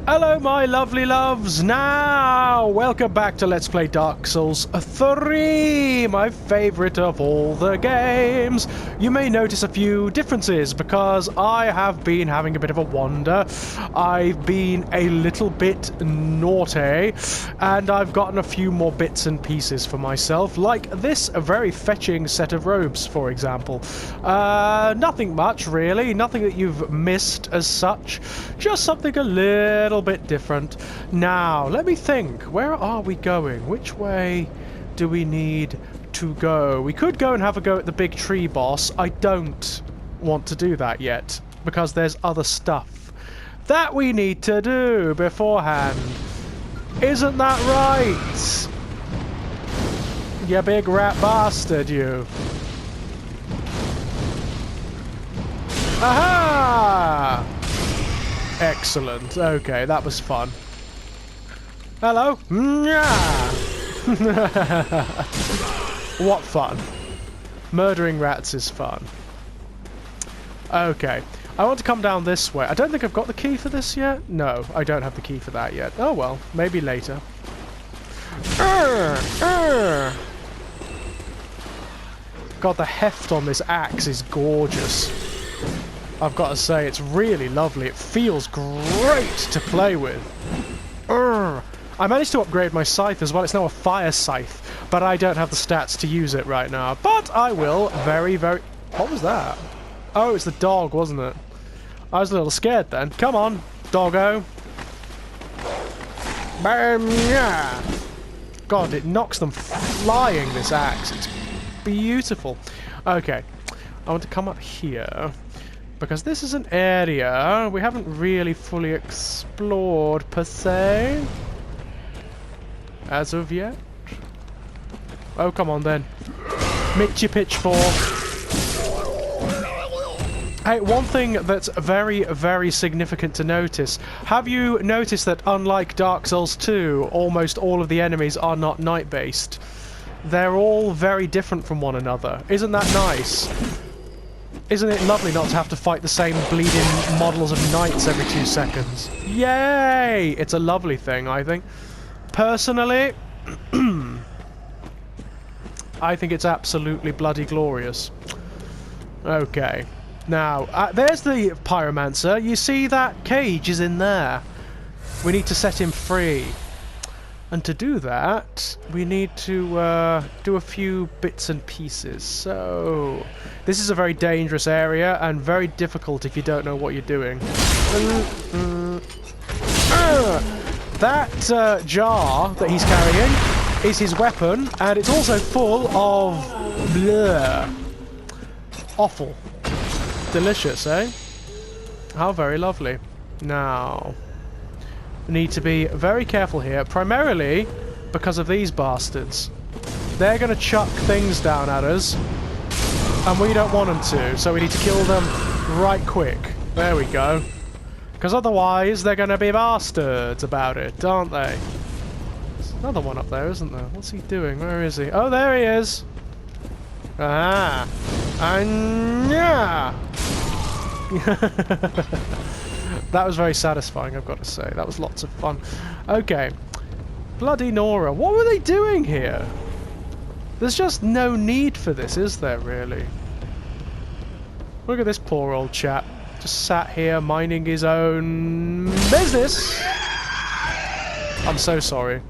Hello my lovely loves, now welcome back to Let's Play Dark Souls 3, my favourite of all the games. You may notice a few differences because I have been having a bit of a wander. I've been a little bit naughty and I've gotten a few more bits and pieces for myself, like this very fetching set of robes, for example. Nothing much really, nothing that you've missed as such, just something a little bit different. Now, let me think. Where are we going? Which way do we need to go? We could go and have a go at the big tree boss. I don't want to do that yet, because there's other stuff that we need to do beforehand. Isn't that right? You big rat bastard, you. Aha! Excellent. Okay, that was fun. Hello? What fun. Murdering rats is fun. Okay. I want to come down this way. I don't think I've got the key for this yet. No, I don't have the key for that yet. Oh well, maybe later. God, the heft on this axe is gorgeous. I've got to say, it's really lovely. It feels great to play with. I managed to upgrade my scythe as well. It's now a fire scythe, but I don't have the stats to use it right now. But I will very, very... What was that? Oh, it's the dog, wasn't it? I was a little scared then. Come on, doggo. Bam, yeah. God, it knocks them flying, this axe. It's beautiful. Okay, I want to come up here, because this is an area we haven't really fully explored, per se, as of yet. Oh, come on then. Mitchy pitchfork. Hey, one thing that's very, very significant to notice. Have you noticed that unlike Dark Souls 2, almost all of the enemies are not night-based? They're all very different from one another. Isn't that nice? Isn't it lovely not to have to fight the same bleeding models of knights every 2 seconds? Yay! It's a lovely thing, I think. Personally, I think it's absolutely bloody glorious. Okay. Now, there's the pyromancer. You see that cage is in there. We need to set him free. And to do that, we need to do a few bits and pieces. So, this is a very dangerous area and very difficult if you don't know what you're doing. That jar that he's carrying is his weapon, and it's also full of bleh. Offal. Delicious, eh? How very lovely. Now, we need to be very careful here, primarily because of these bastards. They're going to chuck things down at us, and we don't want them to, so we need to kill them right quick. There we go. Because otherwise, they're going to be bastards about it, aren't they? There's another one up there, isn't there? What's he doing? Where is he? Oh, there he is! Ah! Anya! That was very satisfying, I've got to say. That was lots of fun. Okay. Bloody Nora. What were they doing here? There's just no need for this, is there, really? Look at this poor old chap. Just sat here minding his own business. I'm so sorry.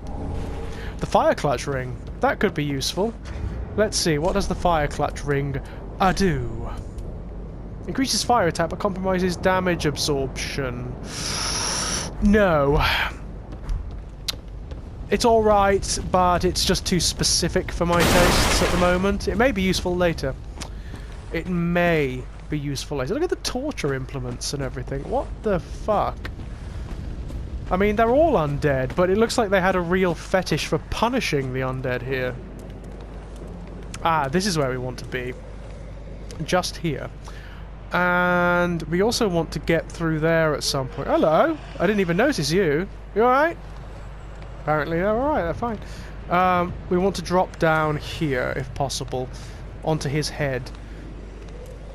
The fire clutch ring. That could be useful. Let's see. What does the fire clutch ring do? Increases fire attack but compromises damage absorption. No. It's alright, but it's just too specific for my tastes at the moment. It may be useful later. It may be useful later. Look at the torture implements and everything. What the fuck? I mean, they're all undead, but it looks like they had a real fetish for punishing the undead here. Ah, this is where we want to be. Just here. And we also want to get through there at some point. Hello! I didn't even notice you. You alright? Apparently they're alright, they're fine. We want to drop down here, if possible, onto his head.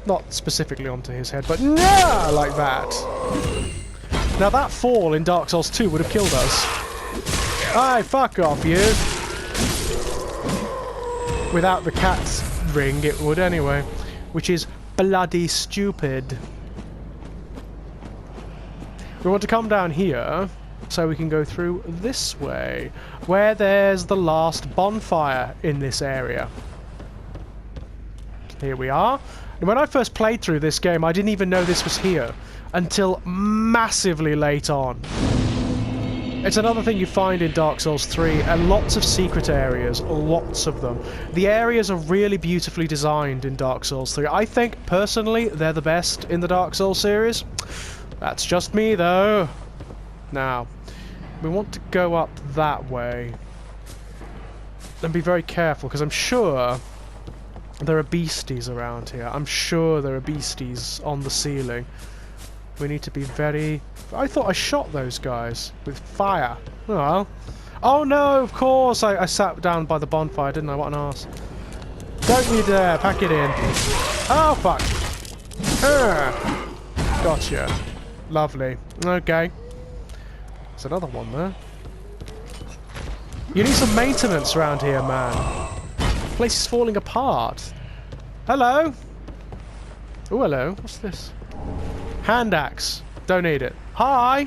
Not specifically onto his head, but yeah, like that. Now that fall in Dark Souls 2 would have killed us. Aye, fuck off, you. Without the cat's ring, it would anyway. Which is bloody stupid. We want to come down here, so we can go through this way, where there's the last bonfire in this area. Here we are. And when I first played through this game, I didn't even know this was here until massively late on. It's another thing you find in Dark Souls 3, and lots of secret areas, lots of them. The areas are really beautifully designed in Dark Souls 3. I think, personally, they're the best in the Dark Souls series. That's just me, though. Now, we want to go up that way. And be very careful, because I'm sure there are beasties around here. I'm sure there are beasties on the ceiling. We need to be very... I thought I shot those guys with fire. Oh, well. Oh no, of course! I sat down by the bonfire, didn't I? What an arse. Don't you dare! Pack it in. Oh, fuck! Gotcha. Lovely. Okay. There's another one there. You need some maintenance around here, man. The place is falling apart. Hello? Oh, hello. What's this? Hand axe. Don't need it. Hi!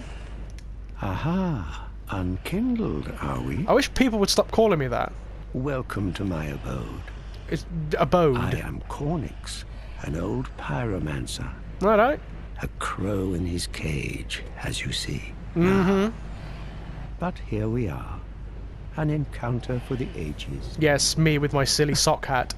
Aha! Unkindled, are we? I wish people would stop calling me that. Welcome to my abode. It's abode. I am Cornix, an old pyromancer. Righto. A crow in his cage, as you see. Mm-hmm. But here we are. An encounter for the ages. Yes, me with my silly sock hat.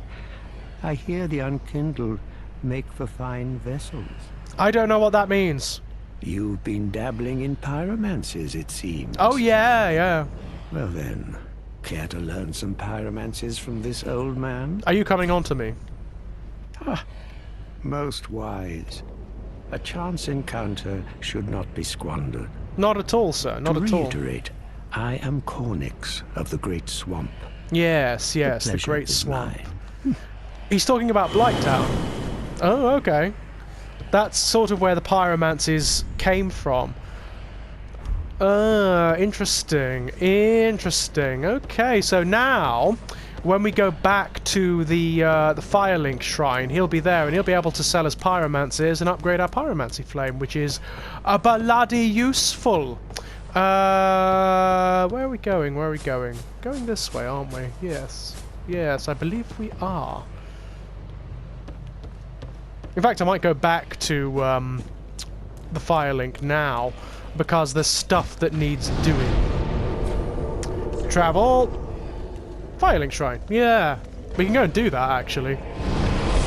I hear the unkindled make for fine vessels. I don't know what that means. You've been dabbling in pyromancies, it seems. Oh, yeah, yeah. Well then, care to learn some pyromancies from this old man? Are you coming on to me? Ah, most wise. A chance encounter should not be squandered. Not at all, sir. Not at all. To reiterate, I am Cornix of the Great Swamp. Yes, yes, the Great is Swamp. mine. He's talking about Blighttown. Oh, okay. That's sort of where the pyromancies came from. Interesting. Interesting. Okay, so now, when we go back to the Firelink Shrine, he'll be there and he'll be able to sell us pyromancies and upgrade our pyromancy flame, which is bloody useful. Where are we going? Where are we going? Going this way, aren't we? Yes. Yes, I believe we are. In fact, I might go back to the Firelink now, because there's stuff that needs doing. Travel! Firelink Shrine. Yeah. We can go and do that, actually.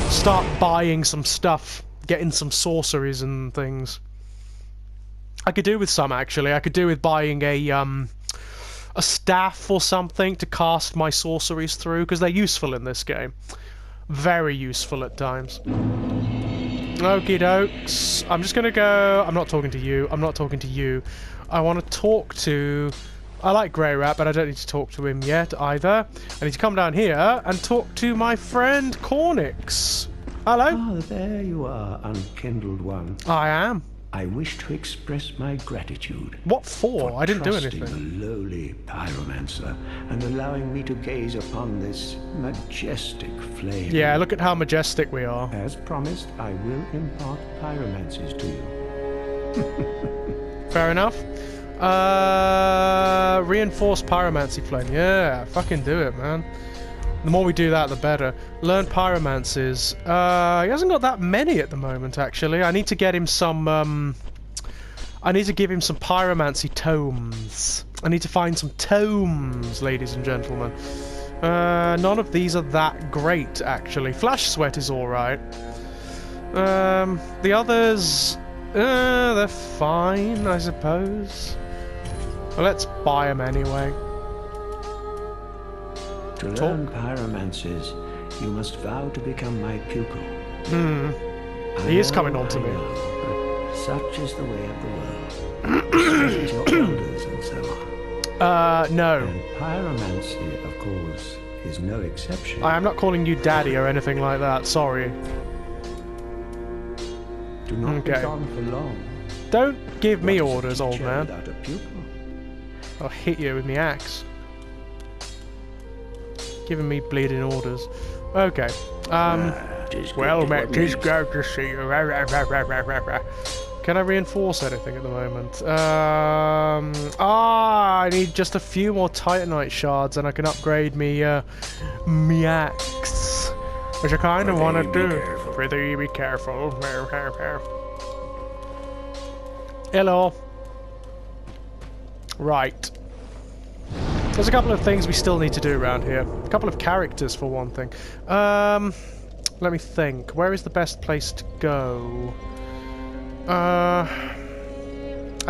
Start buying some stuff. Getting some sorceries and things. I could do with some, actually. I could do with buying a staff or something to cast my sorceries through, because they're useful in this game. Very useful at times. Okie dokes. I'm just gonna go... I'm not talking to you. I'm not talking to you. I want to talk to... I like Grey Rat, but I don't need to talk to him yet, either. I need to come down here and talk to my friend Cornix. Hello? Ah, there you are, unkindled one. I am. I wish to express my gratitude. What for? I didn't do anything. Trusting the lowly pyromancer and allowing me to gaze upon this majestic flame. Yeah, look at how majestic we are. As promised, I will impart pyromancies to you. Fair enough. Reinforced pyromancy flame. Yeah, fucking do it, man. The more we do that, the better. Learn pyromancies. He hasn't got that many at the moment, actually. I need to get him some, I need to give him some pyromancy tomes. I need to find some tomes, ladies and gentlemen. None of these are that great, actually. Flash Sweat is alright. The others... they're fine, I suppose. Well, let's buy them anyway. To learn pyromancies, you must vow to become my pupil. He is coming on to me. Such is the way of the world. Respect your elders and so on. No. And pyromancy, of course, is no exception. I am not calling you daddy or anything like that, sorry. Do not be gone for long. Don't give me orders, old man. Without a pupil. I'll hit you with my axe. Giving me bleeding orders. Okay. Well, mate, it's good to see you. Can I reinforce anything at the moment? I need just a few more Titanite shards and I can upgrade me axe. Which I kind of want to do. Prithee, be careful. Hello. Right. There's a couple of things we still need to do around here. A couple of characters, for one thing. Let me think. Where is the best place to go? I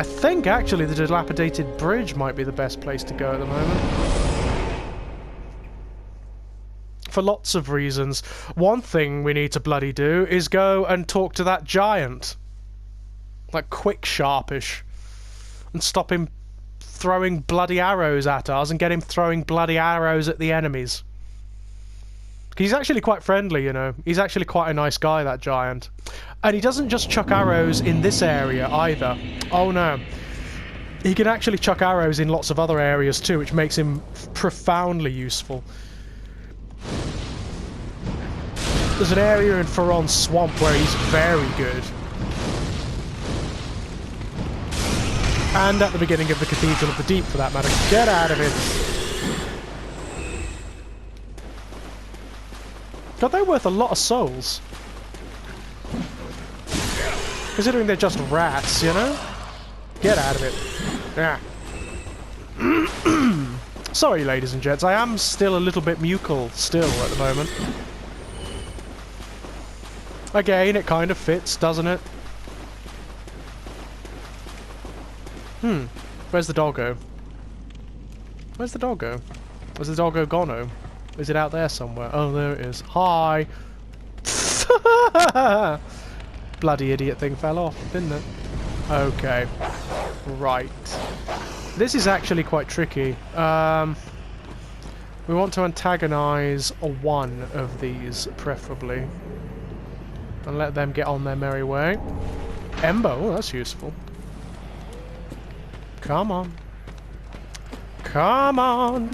think, actually, the dilapidated bridge might be the best place to go at the moment. For lots of reasons. One thing we need to bloody do is go and talk to that giant. Like, quick sharpish. And stop him throwing bloody arrows at us and get him throwing bloody arrows at the enemies. He's actually quite friendly, you know. He's actually quite a nice guy, that giant. And he doesn't just chuck arrows in this area either. Oh no. He can actually chuck arrows in lots of other areas too, which makes him profoundly useful. There's an area in Faron's Swamp where he's very good. And at the beginning of the Cathedral of the Deep, for that matter. Get out of it! God, they're worth a lot of souls. Considering they're just rats, you know? Get out of it. Yeah. Sorry, ladies and gents, I am still a little bit mucal still at the moment. Again, it kind of fits, doesn't it? Where's the doggo? Where's the doggo? Where's the doggo gono? Is it out there somewhere? Oh, there it is. Hi! Bloody idiot thing fell off, didn't it? Okay. Right. This is actually quite tricky. We want to antagonize one of these, preferably. And let them get on their merry way. Ember, oh, that's useful. Come on. Come on!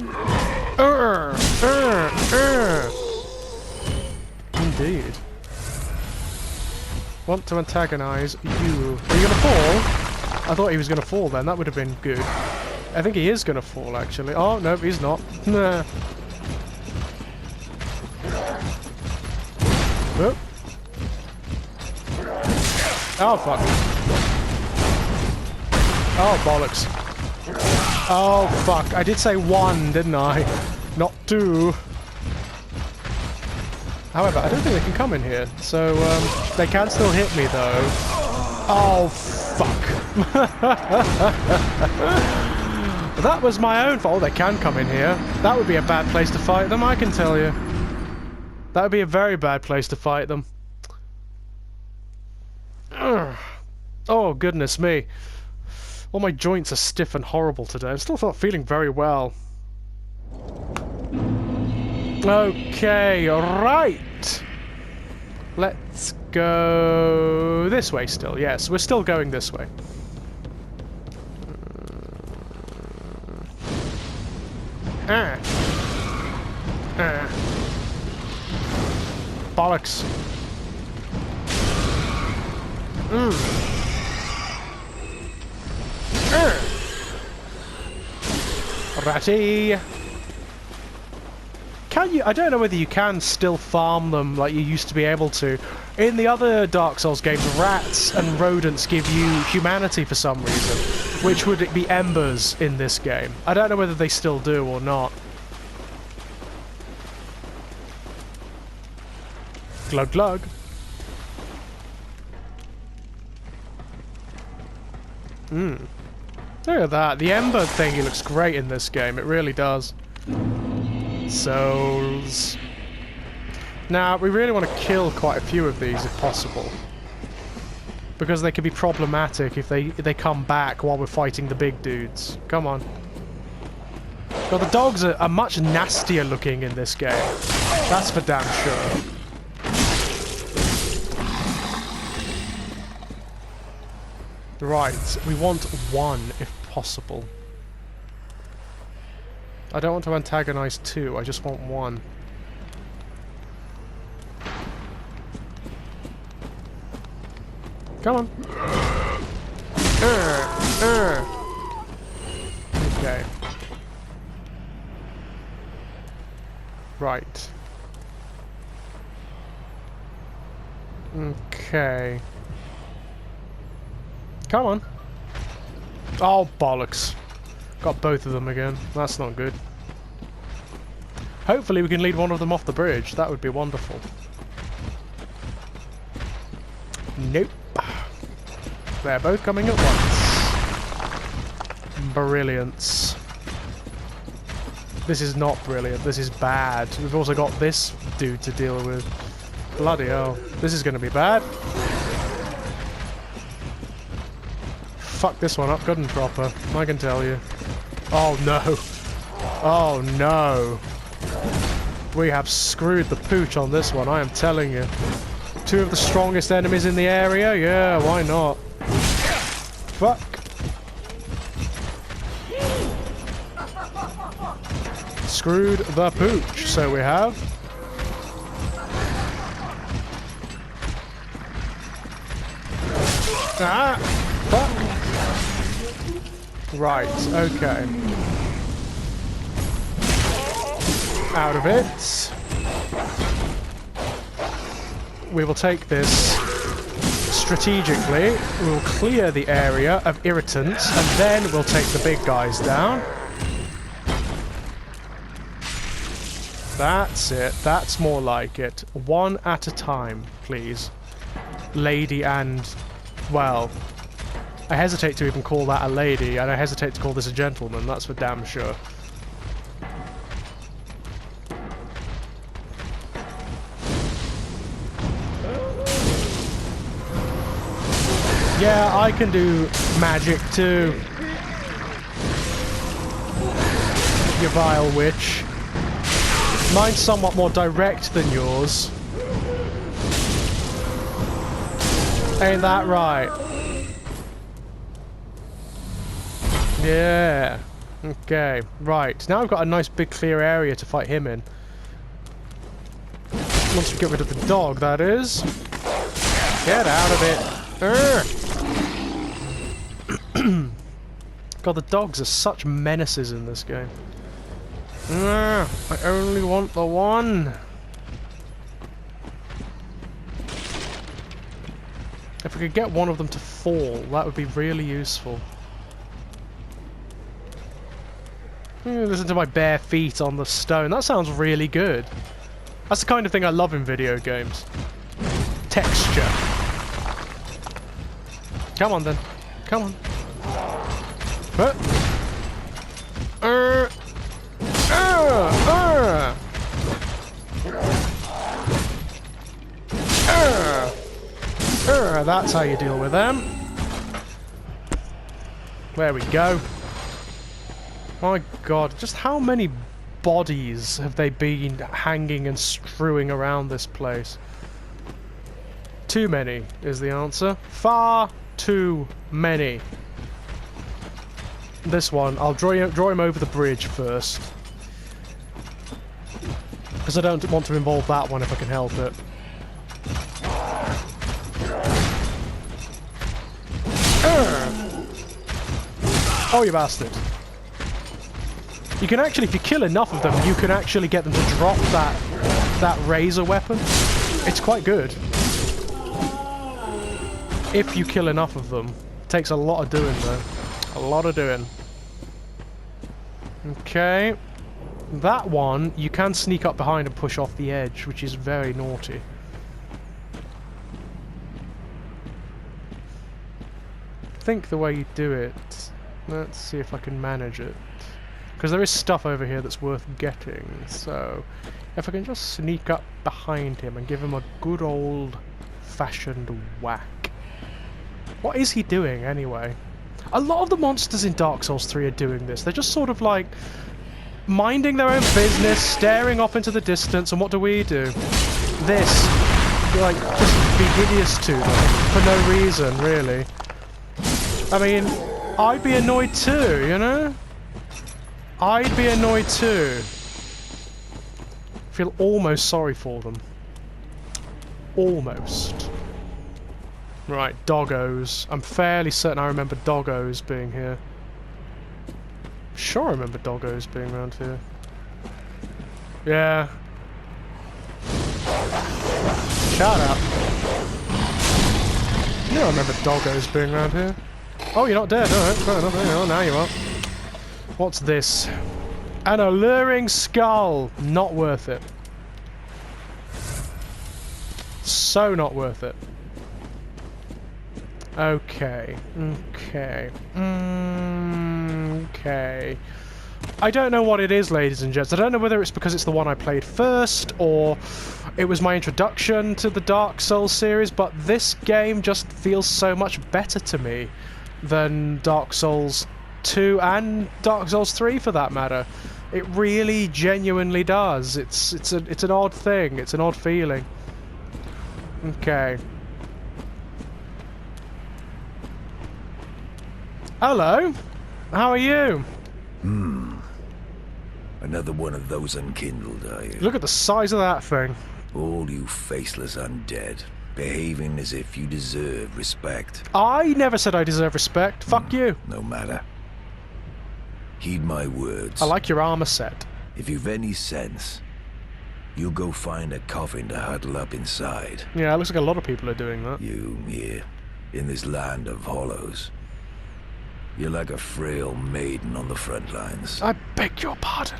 Indeed. Want to antagonize you. Are you gonna fall? I thought he was gonna fall then, that would have been good. I think he is gonna fall actually. Oh, no, he's not. Nah. Oh. Oh, fuck. Oh, bollocks. Oh, fuck. I did say one, didn't I? Not two. However, I don't think they can come in here. So, they can still hit me, though. Oh, fuck. That was my own fault. Oh, they can come in here. That would be a bad place to fight them, I can tell you. That would be a very bad place to fight them. Oh, goodness me. All my joints are stiff and horrible today. I'm still not feeling very well. Okay, right. Let's go this way still. Yes, we're still going this way. Bollocks. Ratty. Can you? I don't know whether you can still farm them like you used to be able to. In the other Dark Souls games, rats and rodents give you humanity for some reason, which would be embers in this game. I don't know whether they still do or not. Glug glug. Look at that. The ember thingy looks great in this game. It really does. Souls. Now, we really want to kill quite a few of these if possible. Because they can be problematic if they come back while we're fighting the big dudes. Come on. Well, the dogs are much nastier looking in this game. That's for damn sure. Right, we want one if possible. I don't want to antagonize two, I just want one. Come on. Okay. Right. Okay. Come on. Oh, bollocks. Got both of them again. That's not good. Hopefully we can lead one of them off the bridge. That would be wonderful. Nope. They're both coming at once. Brilliance. This is not brilliant. This is bad. We've also got this dude to deal with. Bloody hell. This is going to be bad. Fuck this one up good and proper. I can tell you. Oh no. Oh no. We have screwed the pooch on this one, I am telling you. Two of the strongest enemies in the area? Yeah, why not? Fuck. Screwed the pooch, so we have. Ah! Fuck! Right, okay. Out of it. We will take this strategically. We will clear the area of irritants, and then we'll take the big guys down. That's it. That's more like it. One at a time, please. Lady and... well... I hesitate to even call that a lady, and I hesitate to call this a gentleman, that's for damn sure. Yeah, I can do magic too. You vile witch. Mine's somewhat more direct than yours. Ain't that right? Yeah. Okay, right. Now I've got a nice big clear area to fight him in. Once we get rid of the dog, that is. Get out of it. God, the dogs are such menaces in this game. I only want the one. If we could get one of them to fall, that would be really useful. Listen to my bare feet on the stone. That sounds really good. That's the kind of thing I love in video games. Texture. Come on then. Come on. That's how you deal with them. There we go. My god, just how many bodies have they been hanging and strewing around this place? Too many is the answer. Far too many. This one, I'll draw him over the bridge first. Because I don't want to involve that one if I can help it. Oh, you bastard. You can actually, if you kill enough of them, you can actually get them to drop that razor weapon. It's quite good. If you kill enough of them. It takes a lot of doing, though. A lot of doing. Okay. That one, you can sneak up behind and push off the edge, which is very naughty. Think the way you do it. Let's see if I can manage it. Because there is stuff over here that's worth getting, so if I can just sneak up behind him and give him a good old-fashioned whack. What is he doing, anyway? A lot of the monsters in Dark Souls 3 are doing this. They're just sort of like minding their own business, staring off into the distance, and what do? This. Like, just be hideous to them for no reason, really. I mean, I'd be annoyed too, you know? I'd be annoyed too. Feel almost sorry for them. Almost. Right, doggos. I'm fairly certain I remember doggos being here. Sure I remember doggos being around here. Yeah. Shout out. You don't remember doggos being around here. Oh, you're not dead, alright. Fair enough. Oh, now you are. What's this? An alluring skull. Not worth it. So not worth it. Okay. Okay. Okay. I don't know what it is, ladies and gents. I don't know whether it's because it's the one I played first, or it was my introduction to the Dark Souls series, but this game just feels so much better to me than Dark Souls 2 and Dark Souls 3 for that matter. It really genuinely does. It's an odd thing. It's an odd feeling. Okay. Hello. How are you? Another one of those unkindled, are you? Look at the size of that thing. All you faceless undead, behaving as if you deserve respect. I never said I deserve respect. Fuck you. No matter. Heed my words. I like your armor set. If you've any sense, you'll go find a coffin to huddle up inside. Yeah, it looks like a lot of people are doing that. You, here, in this land of hollows. You're like a frail maiden on the front lines. I beg your pardon.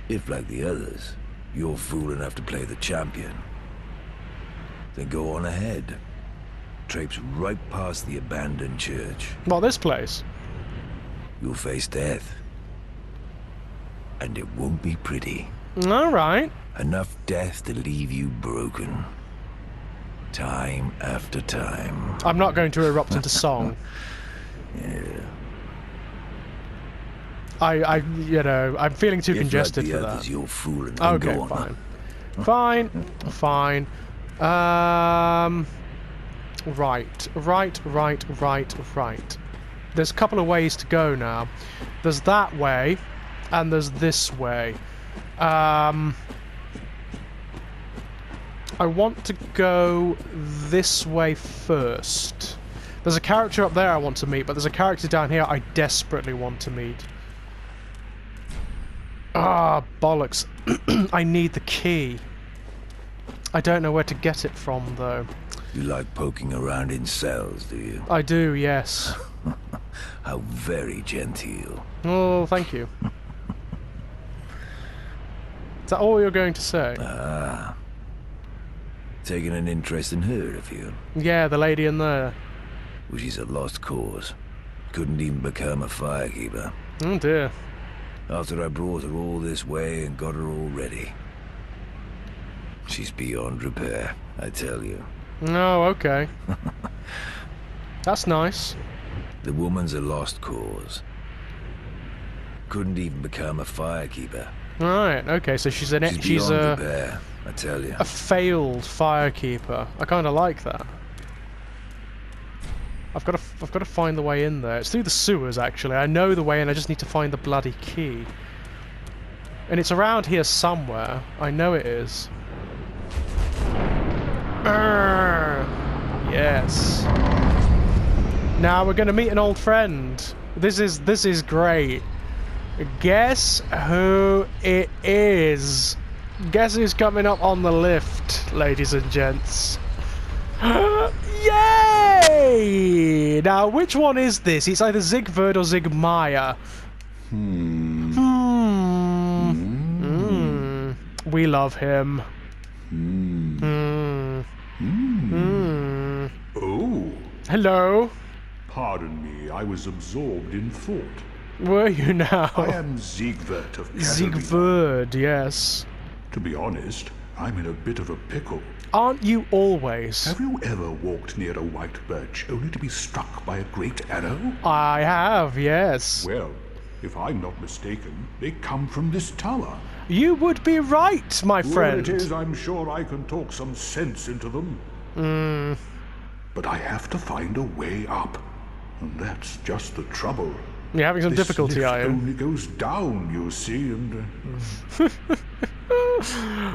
If, like the others, you're fool enough to play the champion, then go on ahead. Traipse right past the abandoned church. What, this place? You'll face death. And it won't be pretty. Alright. Enough death to leave you broken. Time after time. I'm not going to erupt into song. Yeah. you know, I'm feeling too congested like for others, that. You're fooling. Okay, go on. fine. Fine. Right. There's a couple of ways to go now. There's that way, and there's this way. I want to go this way first. There's a character up there I want to meet, but there's a character down here I desperately want to meet. Ah, bollocks. I need the key. I don't know where to get it from, though. You like poking around in cells, do you? I do, yes. How very genteel. Oh, thank you. Is that all you're going to say? Ah. Taking an interest in her, have you? Yeah, the lady in there. Well, she's a lost cause. Couldn't even become a firekeeper. Oh dear. After I brought her all this way and got her all ready. She's beyond repair, I tell you. Oh, okay. That's nice. The woman's a lost cause. Couldn't even become a firekeeper. Right, okay, so she's beyond repair, I tell you. A failed firekeeper. I kind of like that. I've got to find the way in there. It's through the sewers, actually. I know the way, and I just need to find the bloody key. And it's around here somewhere. I know it is. Yes. Now we're going to meet an old friend. This is great. Guess who it is? Guess who's coming up on the lift, ladies and gents? Yay! Now, which one is this? It's either Siegward or Siegmeier. We love him. Oh. Hello. Pardon me, I was absorbed in thought. Were you now? I am Siegward of Katarina. Siegward, yes. To be honest, I'm in a bit of a pickle. Aren't you always? Have you ever walked near a white birch only to be struck by a great arrow? I have, yes. Well, if I'm not mistaken, they come from this tower. You would be right, my friend. Where it is, I'm sure I can talk some sense into them. But I have to find a way up. And that's just the trouble. You're having some This difficulty, lift are you? only goes down, you see, and...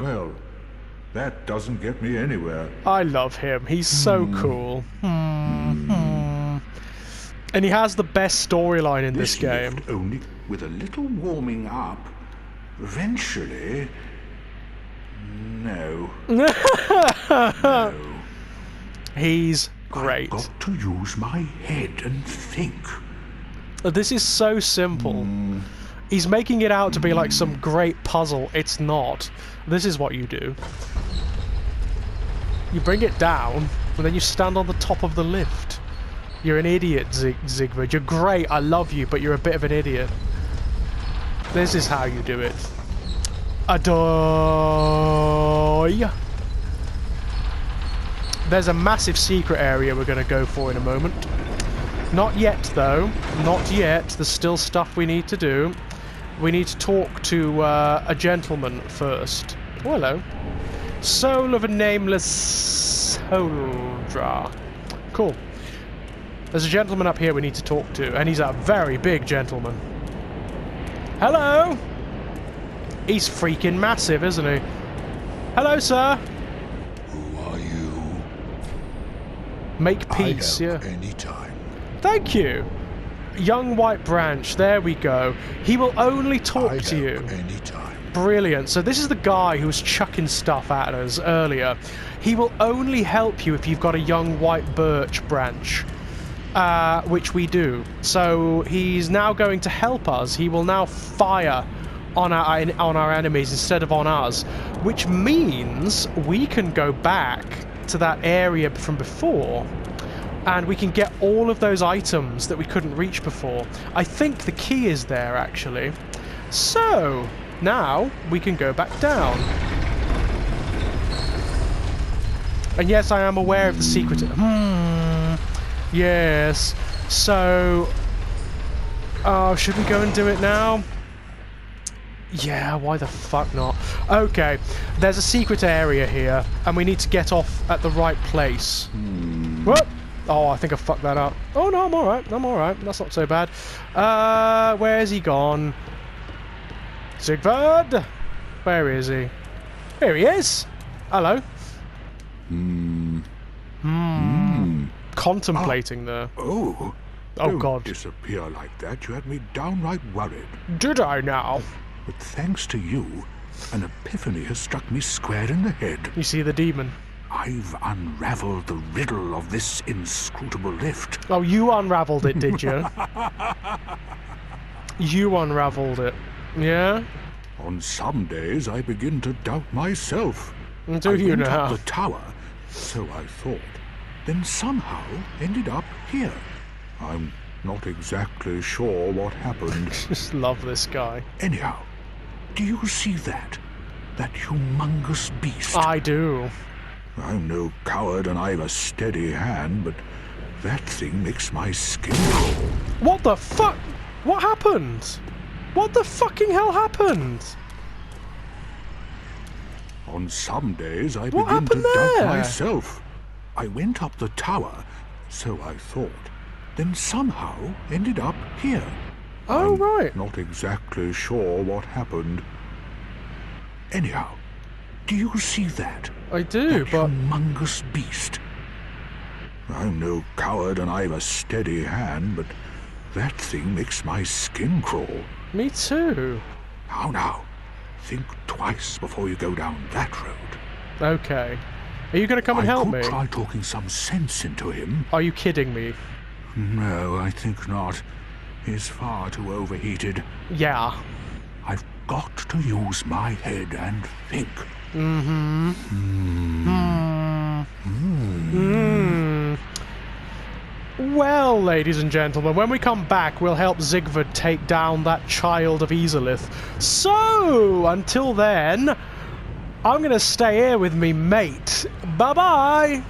well, that doesn't get me anywhere. I love him. He's so cool. And he has the best storyline in this game. Lift only with a little warming up, eventually... No. No. He's great. I've got to use my head and think. This is so simple. He's making it out to be like some great puzzle. It's not. This is what you do. You bring it down, and then you stand on the top of the lift. You're an idiot, Zigford. You're great, I love you, but you're a bit of an idiot. This is how you do it. Adoy! There's a massive secret area we're going to go for in a moment. Not yet, though. Not yet. There's still stuff we need to do. We need to talk to a gentleman first. Oh, hello. Soul of a nameless soldier. Cool. There's a gentleman up here we need to talk to, and he's a very big gentleman. Hello! He's freaking massive, isn't he? Hello, sir. Who are you? Make peace, I yeah. help anytime. Thank you. Young White Branch, there we go. He will only talk to you. Anytime. Brilliant. So this is the guy who was chucking stuff at us earlier. He will only help you if you've got a young white birch branch, which we do. So he's now going to help us. He will now fire on our enemies instead of on us, which means we can go back to that area from before, and we can get all of those items that we couldn't reach before. I think the key is there, actually. So now we can go back down. And yes, I am aware of the secret. Yes. So, should we go and do it now? Yeah, why the fuck not? Okay, there's a secret area here, and we need to get off at the right place. What? Oh, I think I fucked that up. Oh no, I'm alright. I'm alright. That's not so bad. Where's he gone? Sigvard? Where is he? Here he is! Hello. Contemplating there. Oh. Oh, Don't God. disappear like that. You had me downright worried. Did I now? But thanks to you, an epiphany has struck me square in the head. You see the demon. I've unraveled the riddle of this inscrutable lift. Oh, you unraveled it, did you? You unraveled it. Yeah? On some days, I begin to doubt myself. Do I you went now? up the tower, so I thought, then somehow ended up here. I'm not exactly sure what happened. Just love this guy. Anyhow, do you see that? That humongous beast? I do. I'm no coward and I've a steady hand, but that thing makes my skin crawl. What the fuck? What happened? What the fucking hell happened? On some days, I What begin to happened doubt there? myself. I went up the tower, so I thought, then somehow ended up here. Oh, I'm right. not exactly sure what happened. Anyhow, do you see that? I do, That but... humongous beast. I'm no coward and I've a steady hand, but that thing makes my skin crawl. Me too. Now, think twice before you go down that road. Okay. Are you going to come and help I me? could try talking some sense into him. Are you kidding me? No, I think not. He's far too overheated. Yeah. I've got to use my head and think. Well, ladies and gentlemen, when we come back, we'll help Sigvard take down that child of Easelith. So, until then, I'm going to stay here with me mate. Bye-bye!